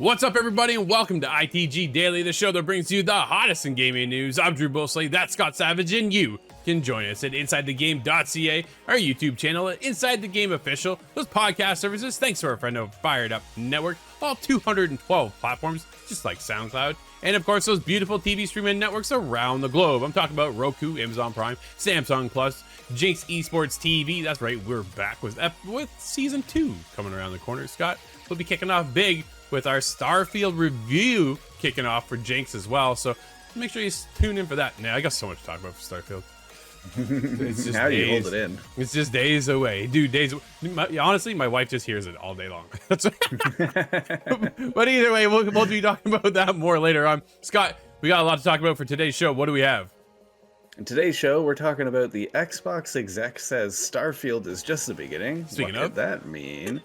What's up, everybody, and welcome to ITG Daily, the show that brings you the hottest in gaming news. I'm Drew Bosley, that's Scott Savage, and you can join us at InsideTheGame.ca, our YouTube channel at Inside the Game Official, those podcast services, thanks to our friend of Fired Up Network, all 212 platforms, just like SoundCloud, and of course, those beautiful TV streaming networks around the globe. I'm talking about Roku, Amazon Prime, Samsung Plus, Jinx Esports TV. That's right, we're back with Season 2 coming around the corner. Scott, we'll be kicking off big with our Starfield review kicking off for Jinx as well, so make sure you tune in for that. Now, I got so much to talk about for Starfield. It's just How do you days. hold it in? It's just days away, dude. Honestly, my wife just hears it all day long. But either way, we'll be talking about that more later on. Scott, we got a lot to talk about for today's show. What do we have? In today's show, we're talking about the Xbox exec says Starfield is just the beginning. Speaking what of, could that mean?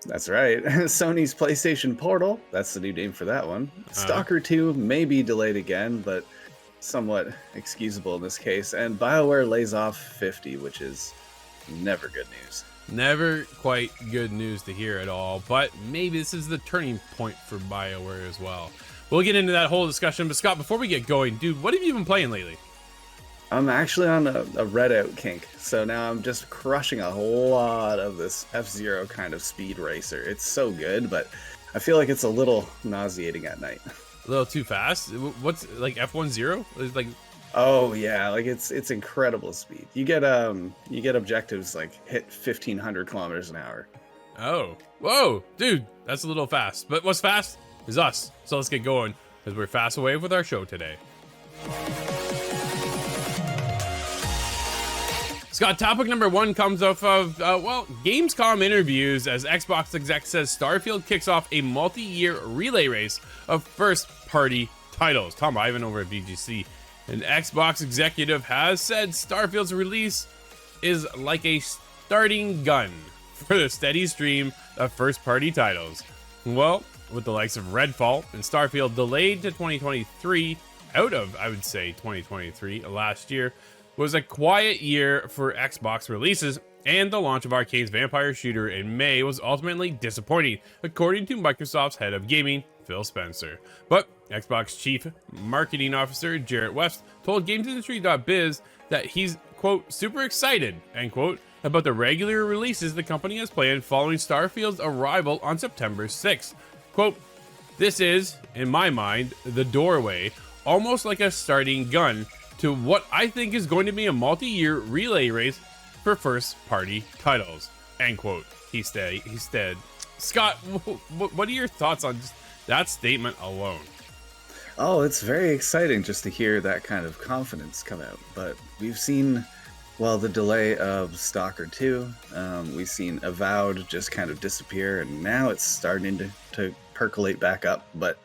That's right. Sony's PlayStation Portal, that's the new name for that one. Stalker 2 may be delayed again, but somewhat excusable in this case. And Bioware lays off 50, which is never good news. Never quite good news to hear at all, but maybe this is the turning point for Bioware as well. We'll get into that whole discussion, but Scott, before we get going, dude, what have you been playing lately? I'm actually on a Redout kink, so now I'm just crushing a lot of this F-Zero kind of speed racer. It's so good, but I feel like it's a little nauseating at night. A little too fast? What's like F10? It's like, oh yeah, like it's incredible speed. You get objectives like hit 1,500 kilometers an hour. oh, whoa, dude, that's a little fast. But what's fast is us. So let's get going, because we're fast away with our show today. Scott, topic number one comes off of, Gamescom interviews as Xbox exec says Starfield kicks off a multi-year relay race of first-party titles. Tom Ivan over at VGC, an Xbox executive, has said Starfield's release is like a starting gun for the steady stream of first-party titles. Well, with the likes of Redfall and Starfield delayed to 2023, out of, I would say, 2023 last year, was a quiet year for Xbox releases, and the launch of Arcane's vampire shooter in May was ultimately disappointing, according to Microsoft's head of gaming, Phil Spencer. But Xbox Chief Marketing Officer Jarrett West told GamesIndustry.biz that he's, quote, super excited, end quote, about the regular releases the company has planned following Starfield's arrival on September 6th. Quote, "This is, in my mind, the doorway, almost like a starting gun, to what I think is going to be a multi-year relay race for first-party titles," end quote. He said. Scott, what are your thoughts on just that statement alone? Oh, it's very exciting just to hear that kind of confidence come out. But we've seen, well, the delay of Stalker 2. We've seen Avowed just kind of disappear, and now it's starting to percolate back up. But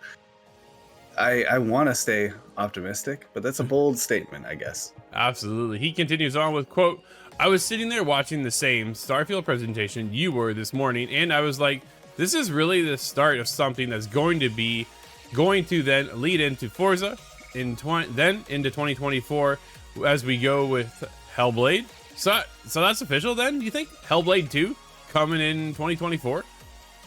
I want to stay optimistic, but that's a bold statement, I guess. Absolutely. He continues on with, quote, "I was sitting there watching the same Starfield presentation you were this morning, and I was like, this is really the start of something that's going to then lead into Forza, then into 2024 as we go with Hellblade. So that's official then, you think? Hellblade 2 coming in 2024?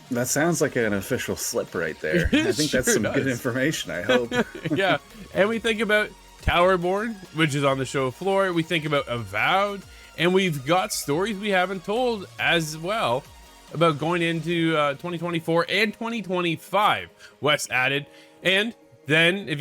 That sounds like an official slip right there. I think that's some good information, I hope. Yeah, and we think about Towerborn, which is on the show floor. We think about Avowed, and we've got stories we haven't told as well about going into 2024 and 2025. Wes added, and then if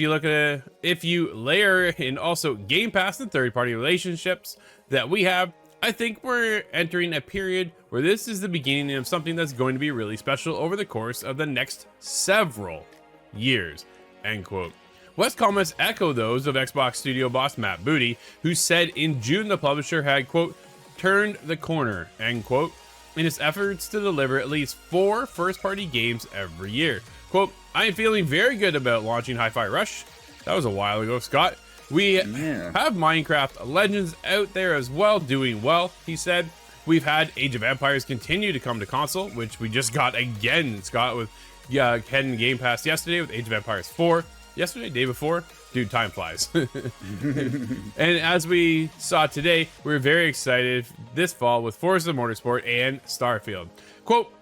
you layer in also Game Pass and third-party relationships that we have, I think we're entering a period where this is the beginning of something that's going to be really special over the course of the next several years," end quote. West comments echo those of Xbox studio boss Matt Booty, who said in June the publisher had, quote, "turned the corner," end quote, in its efforts to deliver at least 4 first-party games every year. Quote, "I am feeling very good about launching Hi-Fi Rush." That was a while ago, Scott. "We have Minecraft Legends out there as well, doing well," he said. "We've had Age of Empires continue to come to console," which we just got again, Scott, with heading Game Pass yesterday with Age of Empires 4. Yesterday, day before? Dude, time flies. And as we saw today, we're very excited this fall with Forza Motorsport and Starfield. Quote,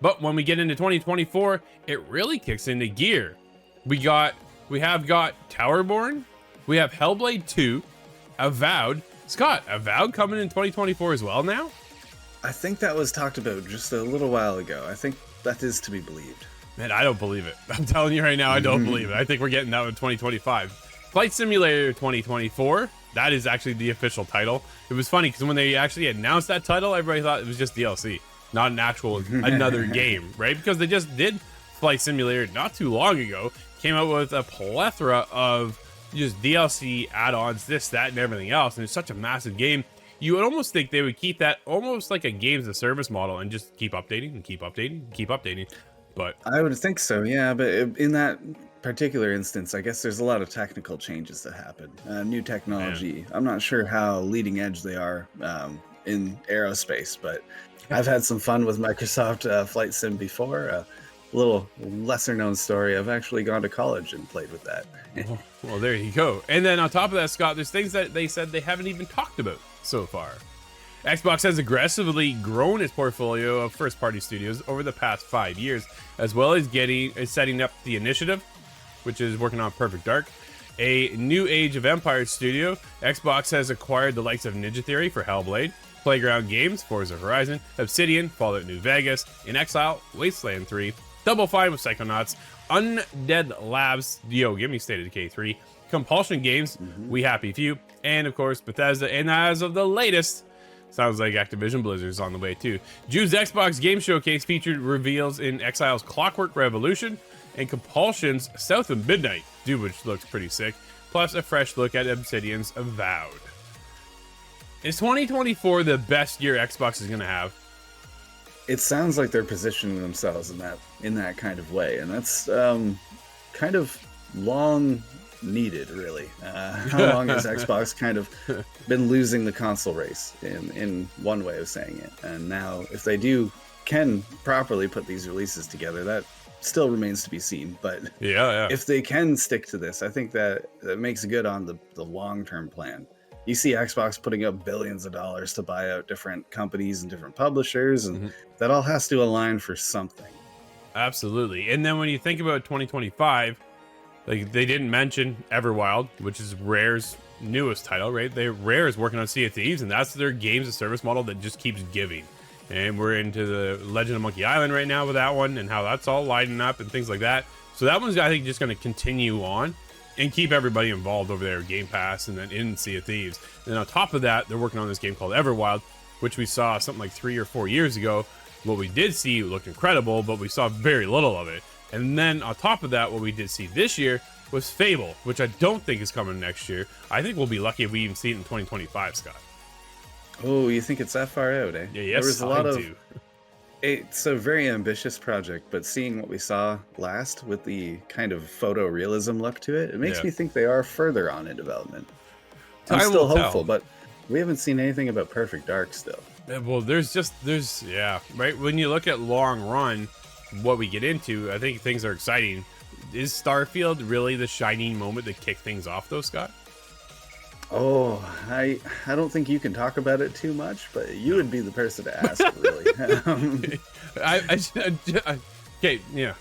But when we get into 2024, it really kicks into gear. We have got Towerborn, we have Hellblade 2, Avowed. Scott, Avowed coming in 2024 as well now? I think that was talked about just a little while ago. I think that is to be believed. Man, I don't believe it. I'm telling you right now, I don't believe it. I think we're getting that in 2025. Flight Simulator 2024. That is actually the official title. It was funny because when they actually announced that title, everybody thought it was just DLC, not an actual another game, right? Because they just did Flight Simulator not too long ago, came out with a plethora of just DLC add-ons, this, that, and everything else, and it's such a massive game. You would almost think they would keep that almost like a games as a service model and just keep updating and keep updating and keep updating. But I would think so, yeah. But in that particular instance, I guess there's a lot of technical changes that happen. New technology. I'm not sure how leading edge they are in aerospace, but I've had some fun with Microsoft Flight Sim before. A little lesser known story. I've actually gone to college and played with that. Well, there you go. And then on top of that, Scott, there's things that they said they haven't even talked about so far. Xbox has aggressively grown its portfolio of first-party studios over the past 5 years, as well as setting up the Initiative, which is working on Perfect Dark, a new Age of Empires studio. Xbox has acquired the likes of Ninja Theory for Hellblade, Playground Games, Forza Horizon, Obsidian, Fallout New Vegas, In Exile, Wasteland 3, Double Fine with Psychonauts, Undead Labs, give me State of Decay 3, Compulsion Games, We Happy Few, and of course Bethesda. And as of the latest, sounds like Activision Blizzard's on the way too. June's Xbox Game Showcase featured reveals in Exile's Clockwork Revolution and Compulsion's South of Midnight, which looks pretty sick, plus a fresh look at Obsidian's Avowed. Is 2024 the best year Xbox is going to have? It sounds like they're positioning themselves in that kind of way, and that's kind of long needed, really. How long has Xbox kind of been losing the console race in one way of saying it? And now, if they can properly put these releases together, that still remains to be seen. But if they can stick to this, I think that makes good on the long-term plan. You see Xbox putting up billions of dollars to buy out different companies and different publishers, and that all has to align for something. Absolutely. And then when you think about 2025, like they didn't mention Everwild, which is Rare's newest title, right? Rare is working on Sea of Thieves, and that's their games as service model that just keeps giving. And we're into the Legend of Monkey Island right now with that one and how that's all lining up and things like that. So that one's, I think, just going to continue on and keep everybody involved over there, Game Pass, and then in Sea of Thieves. And on top of that, they're working on this game called Everwild, which we saw something like 3 or 4 years ago. What we did see looked incredible, but we saw very little of it. And then on top of that, what we did see this year was Fable, which I don't think is coming next year. I think we'll be lucky if we even see it in 2025, Scott. Oh, you think it's that far out, eh? Yeah, yes, there was a lot of. It's a very ambitious project, but seeing what we saw last with the kind of photorealism look to it, it makes me think they are further on in development. I'm still hopeful, but we haven't seen anything about Perfect Dark still. Well, there's right? When you look at long run, what we get into, I think things are exciting. Is Starfield really the shining moment to kick things off, though, Scott? Oh, I don't think you can talk about it too much, but you would be the person to ask, really. Okay, yeah.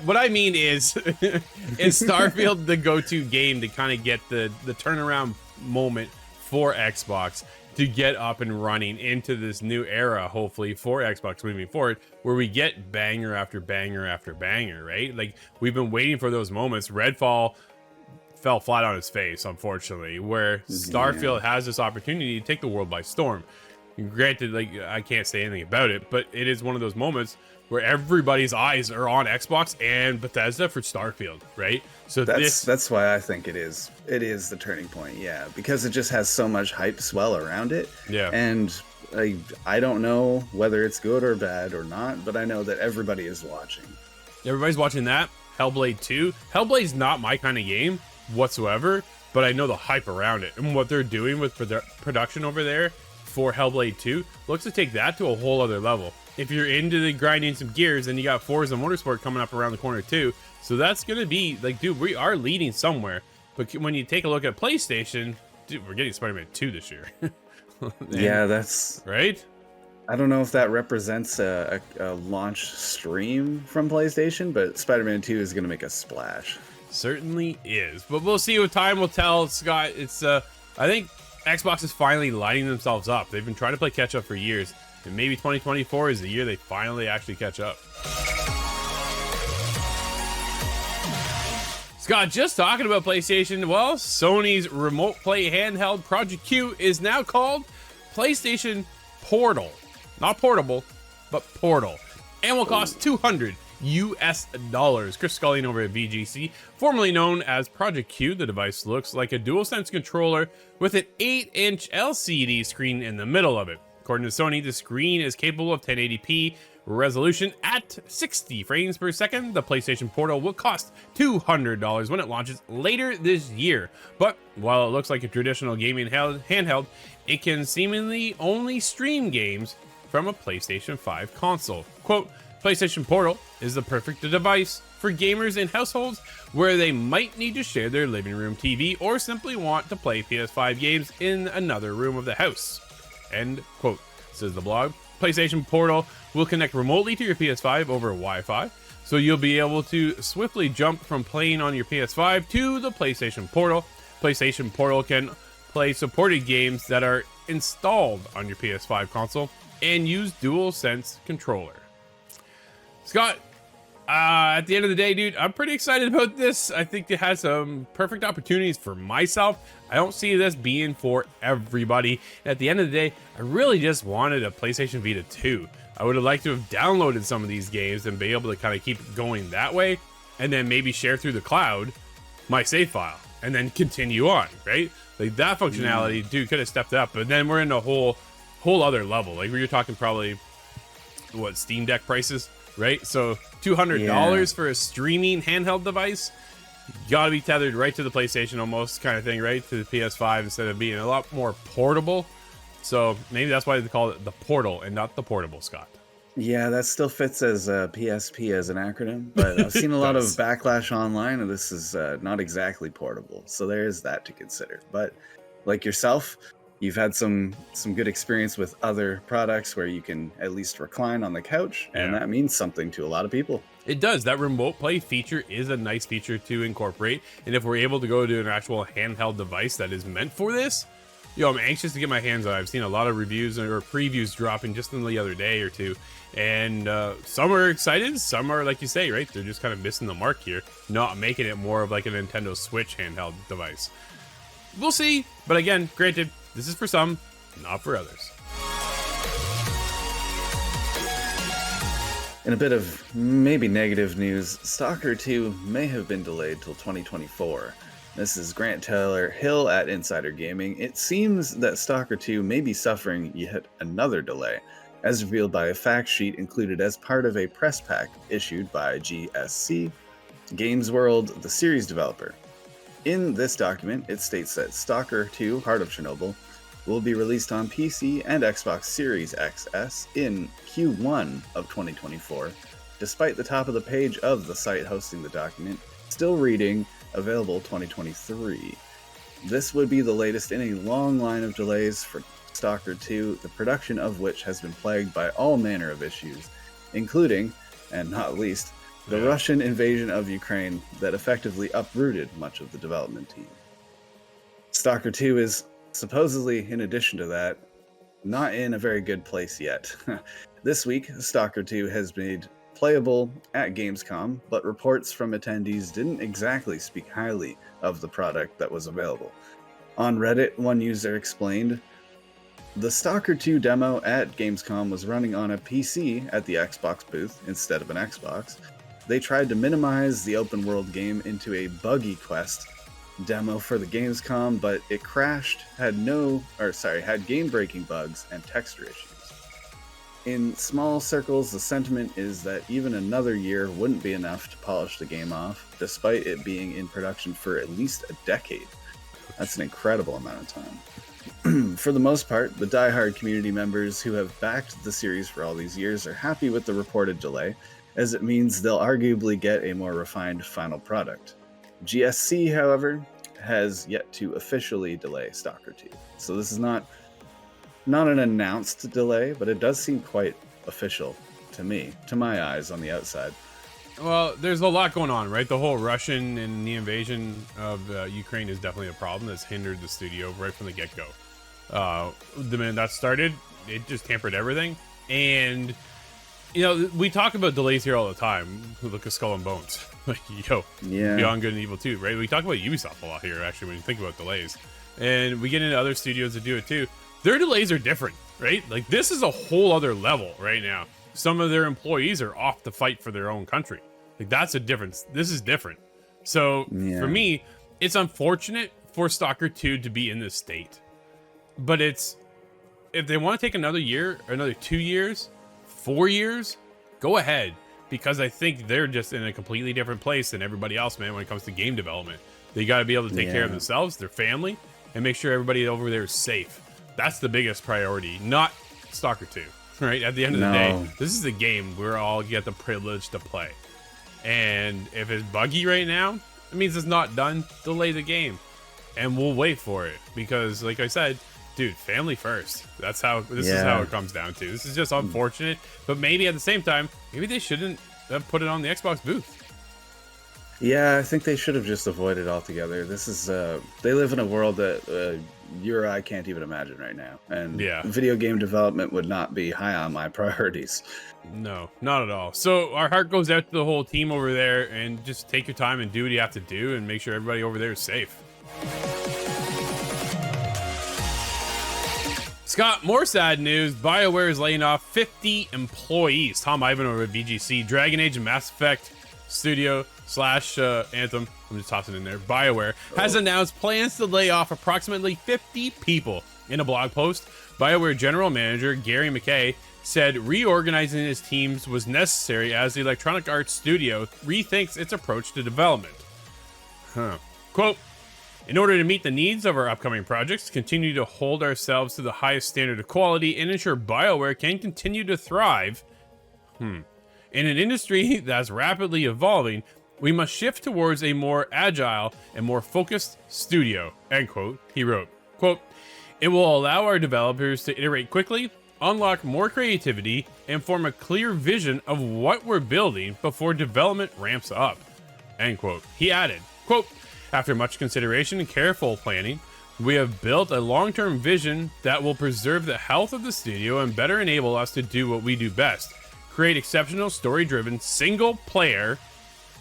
What I mean is Starfield the go-to game to kind of get the turnaround moment for Xbox to get up and running into this new era, hopefully, for Xbox moving forward, where we get banger after banger after banger, right? Like, we've been waiting for those moments. Redfall fell flat on its face, unfortunately, where Starfield has this opportunity to take the world by storm. Granted, like, I can't say anything about it, but it is one of those moments where everybody's eyes are on Xbox and Bethesda for Starfield, right? So that's why I think it is the turning point, yeah, because it just has so much hype swell around it. Yeah. And I don't know whether it's good or bad or not, but I know that everybody is watching. Everybody's watching that. Hellblade 2. Hellblade's not my kind of game whatsoever, but I know the hype around it and what they're doing with production over there for Hellblade 2 looks to take that to a whole other level. If you're into the grinding some gears, then you got Forza Motorsport coming up around the corner too. So that's going to be like, dude, we are leading somewhere. But when you take a look at PlayStation, dude, we're getting Spider-Man 2 this year. Yeah, that's right. I don't know if that represents a launch stream from PlayStation, but Spider-Man 2 is going to make a splash. Certainly is, but we'll see what time will tell, Scott. It's I think Xbox is finally lining themselves up. They've been trying to play catch up for years, and maybe 2024 is the year they finally actually catch up. Scott, just talking about PlayStation, well, Sony's remote play handheld Project Q is now called PlayStation Portal. Not portable, but Portal. And will cost $200 US. Chris Scullion over at VGC, formerly known as Project Q, the device looks like a DualSense controller with an 8-inch LCD screen in the middle of it. According to Sony, the screen is capable of 1080p resolution at 60 frames per second. The PlayStation Portal will cost $200 when it launches later this year. But while it looks like a traditional gaming handheld, it can seemingly only stream games from a PlayStation 5 console. Quote, PlayStation Portal is the perfect device for gamers in households where they might need to share their living room TV or simply want to play PS5 games in another room of the house. End quote, says the blog. PlayStation Portal will connect remotely to your PS5 over Wi-Fi, so you'll be able to swiftly jump from playing on your PS5 to the PlayStation Portal. PlayStation Portal can play supported games that are installed on your PS5 console and use DualSense controller. Scott, at the end of the day, dude, I'm pretty excited about this. I think it has some perfect opportunities for myself. I don't see this being for everybody. At the end of the day, I really just wanted a PlayStation Vita 2. I would have liked to have downloaded some of these games and be able to kind of keep going that way, and then maybe share through the cloud my save file and then continue on, right? Like that functionality, dude, could have stepped up, but then we're in a whole other level. Like you're talking probably what, Steam Deck prices, right? So $200 for a streaming handheld device, gotta be tethered right to the PlayStation almost, kind of thing, right? To the PS5 instead of being a lot more portable. So maybe that's why they call it the Portal and not the Portable, Scott. Yeah, that still fits as PSP as an acronym, but I've seen a lot of backlash online, and this is not exactly portable. So there is that to consider. But like yourself, you've had some good experience with other products where you can at least recline on the couch, and that means something to a lot of people. It does. That remote play feature is a nice feature to incorporate, and if we're able to go to an actual handheld device that is meant for this, I'm anxious to get my hands on it. I've seen a lot of reviews or previews dropping just in the other day or two, and some are excited, some are, like you say, right, they're just kind of missing the mark here, not making it more of like a Nintendo Switch handheld device. We'll see, but again, granted, this is for some, not for others. In a bit of maybe negative news, Stalker 2 may have been delayed till 2024. This is Grant Taylor Hill at Insider Gaming. It seems that Stalker 2 may be suffering yet another delay, as revealed by a fact sheet included as part of a press pack issued by GSC, Games World, the series developer. In this document, it states that Stalker 2 Heart of Chernobyl will be released on PC and Xbox Series XS in Q1 of 2024, despite the top of the page of the site hosting the document still reading available 2023. This would be the latest in a long line of delays for Stalker 2, the production of which has been plagued by all manner of issues, including, and not least, the Russian invasion of Ukraine that effectively uprooted much of the development team. Stalker 2 is supposedly, in addition to that, not in a very good place yet. This week, Stalker 2 has made playable at Gamescom, but reports from attendees didn't exactly speak highly of the product that was available. On Reddit, one user explained, "The Stalker 2 demo at Gamescom was running on a PC at the Xbox booth instead of an Xbox. They tried to minimize the open world game into a buggy quest demo for the Gamescom, but it crashed, had game-breaking bugs and texture issues. In small circles, the sentiment is that even another year wouldn't be enough to polish the game off, despite it being in production for at least a decade. That's an incredible amount of time. For the most part, the diehard community members who have backed the series for all these years are happy with the reported delay, as it means they'll arguably get a more refined final product. GSC, however, has yet to officially delay Stalker 2. So this is not not an announced delay, but it does seem quite official to me, to my eyes on the outside. Well, there's a lot going on, right? The whole Russian and the invasion of Ukraine is definitely a problem that's hindered the studio right from the get-go. The minute that started, it just hampered everything. And, you know, we talk about delays here all the time. Look at Skull and Bones. Like, yo, Yeah. Beyond Good and Evil 2, right? We talk about Ubisoft a lot here, actually, when you think about delays. And we get into other studios that do it too. Their delays are different, right? Like, this is a whole other level right now. Some of their employees are off to fight for their own country. Like, that's a difference. This is different. So for me, it's unfortunate for Stalker 2 to be in this state. But it's, if they want to take another year, or another 2 years, 4 years, go ahead. Because I think they're just in a completely different place than everybody else, man, when it comes to game development. They got to be able to take care of themselves, their family, and make sure everybody over there is safe. That's the biggest priority, not Stalker 2. Right? At the end of the day, this is a game we're all get the privilege to play. And if it's buggy right now, it means it's not done. Delay the game. And we'll wait for it. Because, like I said, dude, family first. That's how, this is how it comes down to. This is just unfortunate. But maybe at the same time, maybe they shouldn't have put it on the Xbox booth. Yeah, I think they should have just avoided altogether. This is, they live in a world that you or I can't even imagine right now. And video game development would not be high on my priorities. No, not at all. So our heart goes out to the whole team over there, and just take your time and do what you have to do and make sure everybody over there is safe. Scott, more sad news. Bioware is laying off 50 employees. Tom Ivan over at VGC. Dragon Age and Mass Effect Studio / Anthem, I'm just tossing in there, Bioware, has announced plans to lay off approximately 50 people. In a blog post, Bioware General Manager Gary McKay said reorganizing his teams was necessary as the Electronic Arts studio rethinks its approach to development. Quote, in order to meet the needs of our upcoming projects, continue to hold ourselves to the highest standard of quality, and ensure Bioware can continue to thrive in an industry that's rapidly evolving, we must shift towards a more agile and more focused studio, end quote, he wrote. Quote, it will allow our developers to iterate quickly, unlock more creativity, and form a clear vision of what we're building before development ramps up, end quote. He added, quote, after much consideration and careful planning, we have built a long-term vision that will preserve the health of the studio and better enable us to do what we do best. Create exceptional story-driven single-player.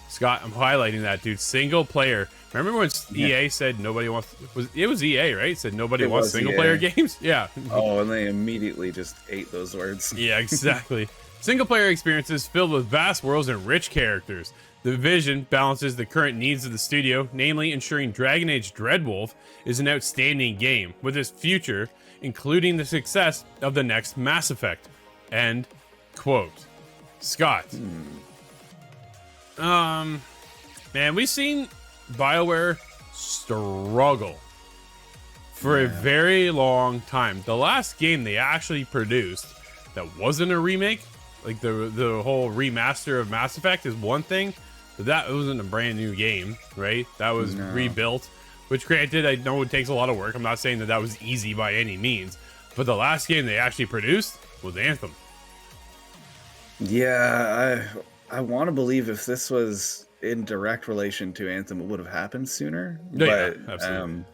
Scott, I'm highlighting that, dude. Single-player. Remember when EA said nobody wants? It was EA, right? Said nobody wants single-player games. Yeah. Oh, and they immediately just ate those words. Yeah, exactly. Single-player experiences filled with vast worlds and rich characters. The vision balances the current needs of the studio, namely ensuring Dragon Age Dreadwolf is an outstanding game with its future, including the success of the next Mass Effect. End quote. Scott. Man, we've seen Bioware struggle for a very long time. The last game they actually produced that wasn't a remake, like the whole remaster of Mass Effect, is one thing, but that wasn't a brand new game, right? That was rebuilt, which granted, I know it takes a lot of work. I'm not saying that that was easy by any means, but the last game they actually produced was Anthem. Yeah, I want to believe if this was in direct relation to Anthem, it would have happened sooner. Yeah, but absolutely.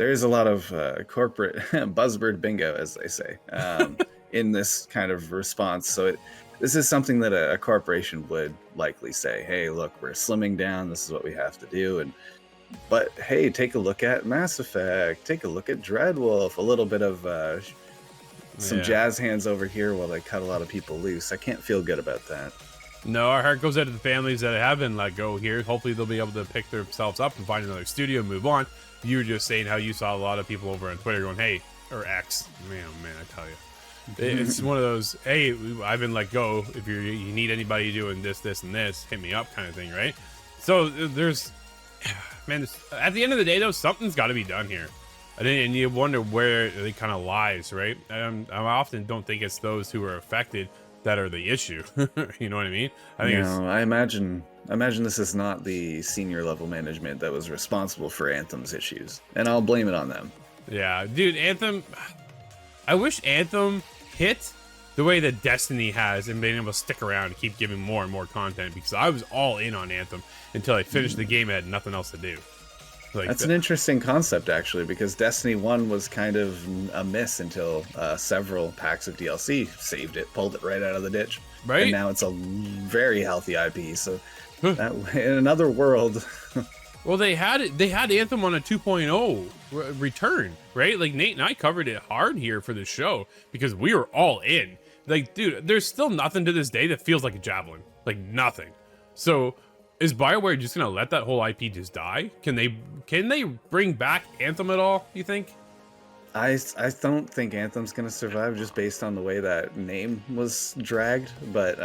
there is a lot of corporate buzzword bingo, as they say, in this kind of response. So this is something that a corporation would likely say, hey, look, we're slimming down. This is what we have to do. But hey, take a look at Mass Effect. Take a look at Dreadwolf. A little bit of some jazz hands over here while they cut a lot of people loose. I can't feel good about that. No, our heart goes out to the families that have been let go here. Hopefully they'll be able to pick themselves up and find another studio and move on. You were just saying how you saw a lot of people over on Twitter going, hey, or X. Man, oh man, I tell you. It's one of those, hey, I've been let go. If you need anybody doing this, and this, hit me up kind of thing, right? So there's, man, at the end of the day, though, something's got to be done here. And you wonder where it kind of lies, right? I often don't think it's those who are affected that are the issue. You know what I mean? I imagine this is not the senior level management that was responsible for Anthem's issues, and I'll blame it on them. Yeah, dude, Anthem, I wish Anthem hit the way that Destiny has and being able to stick around and keep giving more and more content, because I was all in on Anthem until I finished the game and had nothing else to do. Like, that's an interesting concept, actually, because Destiny 1 was kind of a miss until several packs of DLC saved it, pulled it right out of the ditch. Right? And now it's a very healthy IP. So that, in another world... Well, they had Anthem on a 2.0 return, right? Like, Nate and I covered it hard here for the show because we were all in. Like, dude, there's still nothing to this day that feels like a Javelin. Like, nothing. So... is BioWare just gonna let that whole IP just die? Can they bring back Anthem at all, you think? I don't think Anthem's gonna survive just based on the way that name was dragged, but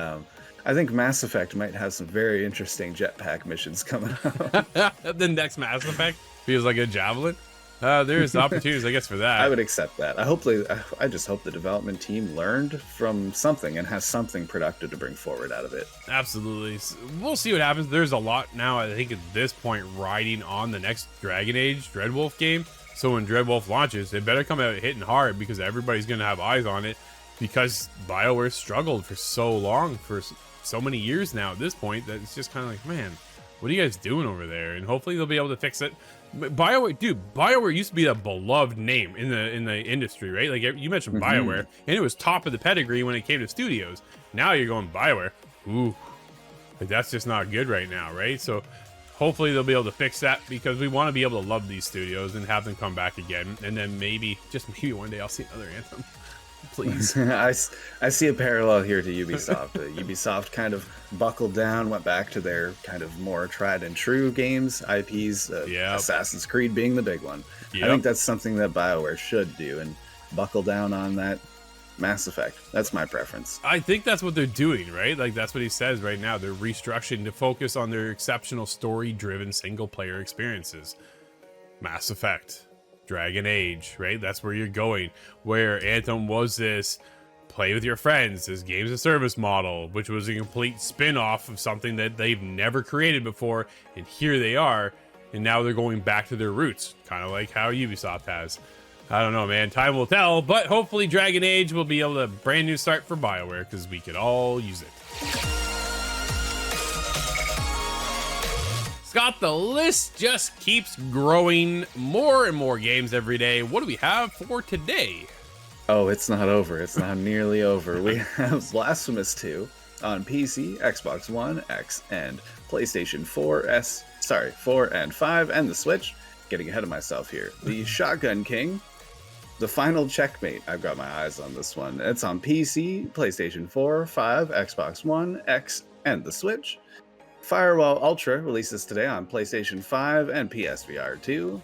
I think Mass Effect might have some very interesting jetpack missions coming up. The next Mass Effect feels like a Javelin. There's opportunities, I guess, for that. I would accept that. I just hope the development team learned from something and has something productive to bring forward out of it. Absolutely. We'll see what happens. There's a lot now, I think, at this point, riding on the next Dragon Age Dreadwolf game. So when Dreadwolf launches, it better come out hitting hard, because everybody's going to have eyes on it, because BioWare struggled for so long, for so many years now at this point, that it's just kind of like, man, what are you guys doing over there? And hopefully they'll be able to fix it. BioWare used to be a beloved name in the industry, right? Like, you mentioned BioWare, and it was top of the pedigree when it came to studios. Now you're going BioWare. Ooh, like, that's just not good right now, right? So hopefully they'll be able to fix that, because we want to be able to love these studios and have them come back again. And then maybe, just maybe one day I'll see another Anthem. Please. I see a parallel here to Ubisoft. Ubisoft kind of buckled down, went back to their kind of more tried and true games, IPs, Assassin's Creed being the big one. Yep. I think that's something that BioWare should do, and buckle down on that Mass Effect. That's my preference. I think that's what they're doing, right? Like, that's what he says right now. They're restructuring to focus on their exceptional story-driven single-player experiences. Mass Effect. Dragon Age, right? That's where you're going. Where Anthem was this play with your friends, this games of service model, which was a complete spin-off of something that they've never created before, and here they are, and now they're going back to their roots, kind of like how Ubisoft has. I don't know, man. Time will tell, but hopefully Dragon Age will be able to brand new start for BioWare, because we could all use it. Scott, the list just keeps growing. More and more games every day. What do we have for today? Oh, it's not over. It's not nearly over. We have Blasphemous 2 on PC, Xbox One, X, and PlayStation 4 and 5, and the Switch. Getting ahead of myself here. The Shotgun King, The Final Checkmate. I've got my eyes on this one. It's on PC, PlayStation 4, 5, Xbox One, X, and the Switch. Firewall Ultra releases today on PlayStation 5 and PSVR 2.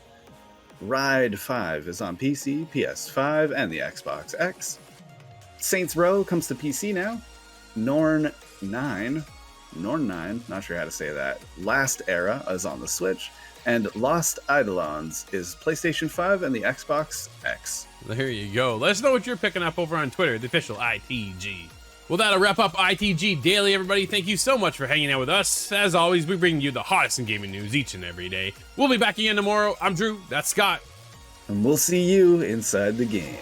Ride 5 is on PC, PS5, and the Xbox X. Saints Row comes to PC now. Norn 9, not sure how to say that. Last Era is on the Switch. And Lost Eidolons is PlayStation 5 and the Xbox X. There you go. Let us know what you're picking up over on Twitter, the official ITG. Well, that'll wrap up ITG Daily, everybody. Thank you so much for hanging out with us. As always, we bring you the hottest in gaming news each and every day. We'll be back again tomorrow. I'm Drew. That's Scott. And we'll see you inside the game.